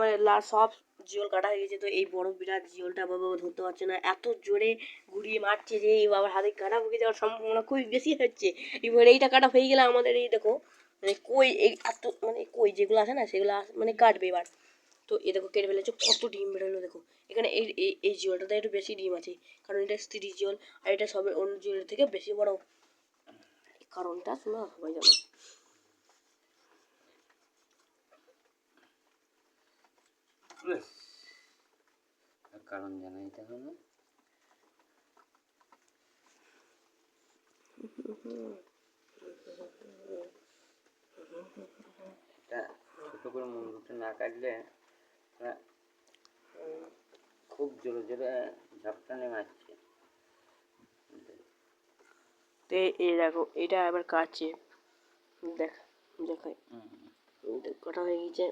আমার সব জিওল কাটা হয়ে গেছে। তো এই বড় বিরাট জিওলটা বাবা ধরতে পারছে না, এত জোরে ঘুরিয়ে মারছে যে এই বাবার হাতে কাটা ভুগে যাওয়ার সম্ভাবনা খুবই বেশি হচ্ছে। এবার এইটা কাটা হয়ে গেলে আমাদের এই দেখো মানে কই এই এত মানে কই যেগুলো আছে না সেগুলো মানে কাটবে এবার। তো এ দেখো কেটে ফেলেছে, কত ডিম বেরোলো দেখো এখানে। এই এই জিওলটাতে একটু বেশি ডিম আছে, কারণ এটা স্ত্রী জিওল আর এটা সব অন্য জিওলের থেকে বেশি বড়। কারণটা শোনো সবাই জানো। কারণ জানা এটা হলো এটা ছোট করে মুন্ডুটা না কাটলে খুব জোরে জোরে ঝাপটানে মারছে। তো এই দেখো এটা আবার কাটছে, দেখাই কাটা হয়ে গেছে।